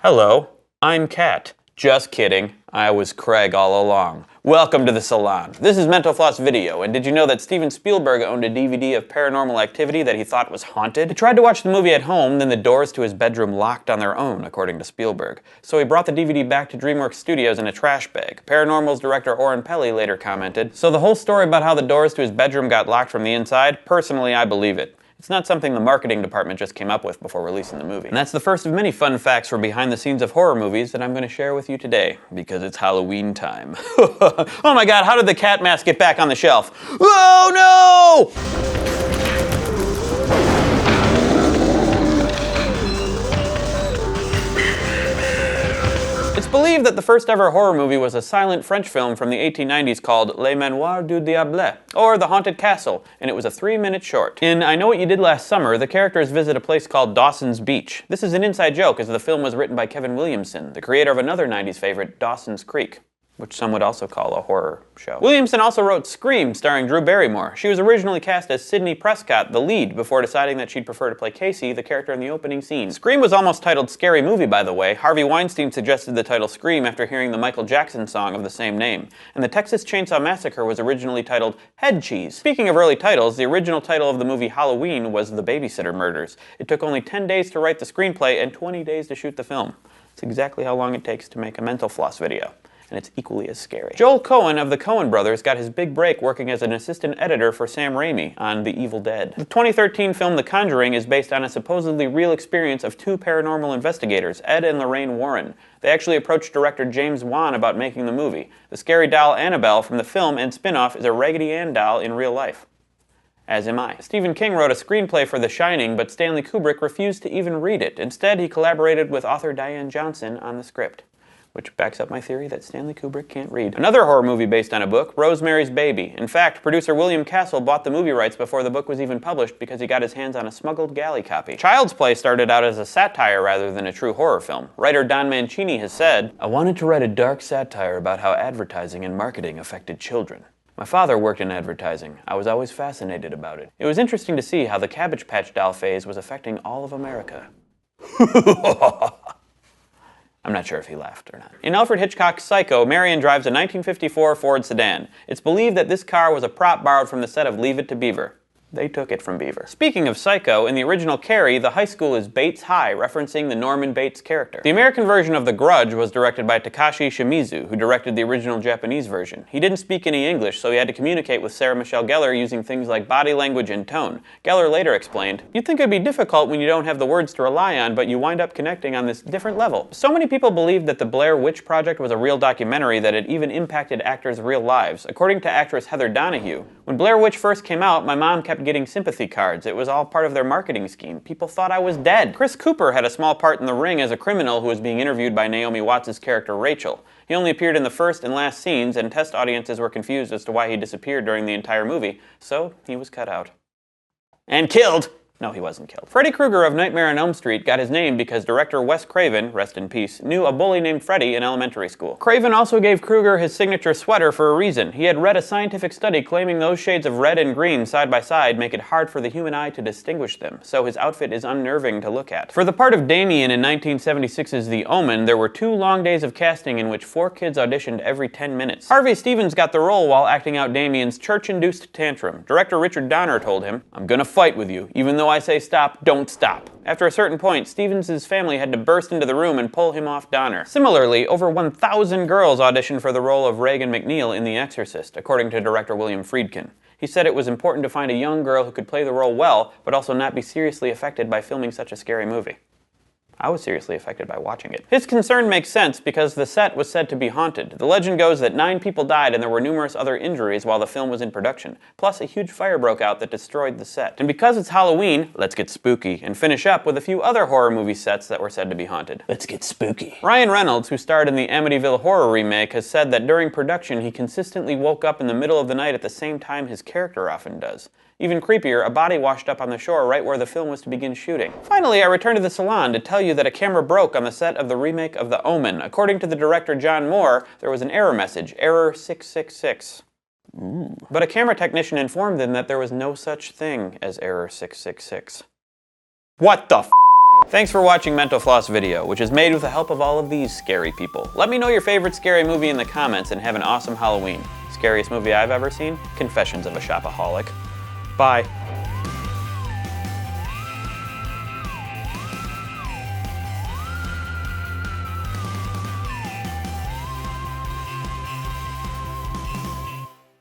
Hello, I'm Kat. Just kidding, I was Craig all along. Welcome to the salon. This is Mental Floss Video, and did you know that Steven Spielberg owned a DVD of Paranormal Activity that he thought was haunted? He tried to watch the movie at home, then the doors to his bedroom locked on their own, according to Spielberg. So he brought the DVD back to DreamWorks Studios in a trash bag. Paranormal's director Oren Peli later commented, "So the whole story about how the doors to his bedroom got locked from the inside, personally I believe it. It's not something the marketing department just came up with before releasing the movie." And that's the first of many fun facts from behind the scenes of horror movies that I'm going to share with you today, because it's Halloween time. Oh my god, how did the cat mask get back on the shelf? Oh no! It's believed that the first ever horror movie was a silent French film from the 1890s called Les Manoirs du Diable, or The Haunted Castle, and it was a 3-minute short. In I Know What You Did Last Summer, the characters visit a place called Dawson's Beach. This is an inside joke as the film was written by Kevin Williamson, the creator of another 90s favorite, Dawson's Creek, which some would also call a horror show. Williamson also wrote Scream, starring Drew Barrymore. She was originally cast as Sidney Prescott, the lead, before deciding that she'd prefer to play Casey, the character in the opening scene. Scream was almost titled Scary Movie, by the way. Harvey Weinstein suggested the title Scream after hearing the Michael Jackson song of the same name. And the Texas Chainsaw Massacre was originally titled Head Cheese. Speaking of early titles, the original title of the movie Halloween was The Babysitter Murders. It took only 10 days to write the screenplay and 20 days to shoot the film. It's exactly how long it takes to make a Mental Floss video. And it's equally as scary. Joel Cohen of the Coen brothers got his big break working as an assistant editor for Sam Raimi on The Evil Dead. The 2013 film The Conjuring is based on a supposedly real experience of two paranormal investigators, Ed and Lorraine Warren. They actually approached director James Wan about making the movie. The scary doll Annabelle from the film and spin-off is a Raggedy Ann doll in real life. As am I. Stephen King wrote a screenplay for The Shining, but Stanley Kubrick refused to even read it. Instead, he collaborated with author Diane Johnson on the script, which backs up my theory that Stanley Kubrick can't read. Another horror movie based on a book, Rosemary's Baby. In fact, producer William Castle bought the movie rights before the book was even published because he got his hands on a smuggled galley copy. Child's Play started out as a satire rather than a true horror film. Writer Don Mancini has said, "I wanted to write a dark satire about how advertising and marketing affected children. My father worked in advertising. I was always fascinated about it. It was interesting to see how the Cabbage Patch Doll phase was affecting all of America." I'm not sure if he laughed or not. In Alfred Hitchcock's Psycho, Marion drives a 1954 Ford sedan. It's believed that this car was a prop borrowed from the set of Leave It to Beaver. They took it from Beaver. Speaking of Psycho, in the original Carrie, the high school is Bates High, referencing the Norman Bates character. The American version of The Grudge was directed by Takashi Shimizu, who directed the original Japanese version. He didn't speak any English, so he had to communicate with Sarah Michelle Gellar using things like body language and tone. Gellar later explained, "You'd think it'd be difficult when you don't have the words to rely on, but you wind up connecting on this different level." So many people believed that the Blair Witch Project was a real documentary that it even impacted actors' real lives. According to actress Heather Donahue, "When Blair Witch first came out, my mom kept getting sympathy cards. It was all part of their marketing scheme. People thought I was dead." Chris Cooper had a small part in The Ring as a criminal who was being interviewed by Naomi Watts' character Rachel. He only appeared in the first and last scenes, and test audiences were confused as to why he disappeared during the entire movie, so he was cut out. And killed! No, he wasn't killed. Freddy Krueger of Nightmare on Elm Street got his name because director Wes Craven, rest in peace, knew a bully named Freddy in elementary school. Craven also gave Krueger his signature sweater for a reason. He had read a scientific study claiming those shades of red and green side by side make it hard for the human eye to distinguish them, so his outfit is unnerving to look at. For the part of Damien in 1976's The Omen, there were 2 long days of casting in which 4 kids auditioned every 10 minutes. Harvey Stevens got the role while acting out Damien's church-induced tantrum. Director Richard Donner told him, "I'm gonna fight with you, even though I say stop, don't stop." After a certain point, Stevens' family had to burst into the room and pull him off Donner. Similarly, over 1,000 girls auditioned for the role of Regan McNeil in The Exorcist, according to director William Friedkin. He said it was important to find a young girl who could play the role well, but also not be seriously affected by filming such a scary movie. I was seriously affected by watching it. His concern makes sense because the set was said to be haunted. The legend goes that 9 people died and there were numerous other injuries while the film was in production. Plus, a huge fire broke out that destroyed the set. And because it's Halloween, let's get spooky and finish up with a few other horror movie sets that were said to be haunted. Let's get spooky. Ryan Reynolds, who starred in the Amityville Horror remake, has said that during production he consistently woke up in the middle of the night at the same time his character often does. Even creepier, a body washed up on the shore right where the film was to begin shooting. Finally, I returned to the salon to tell you that a camera broke on the set of the remake of The Omen. According to the director John Moore, there was an error message, error 666. Ooh. But a camera technician informed them that there was no such thing as error 666. What the f***? Thanks for watching Mental Floss video, which is made with the help of all of these scary people. Let me know your favorite scary movie in the comments and have an awesome Halloween. Scariest movie I've ever seen? Confessions of a Shopaholic. Bye.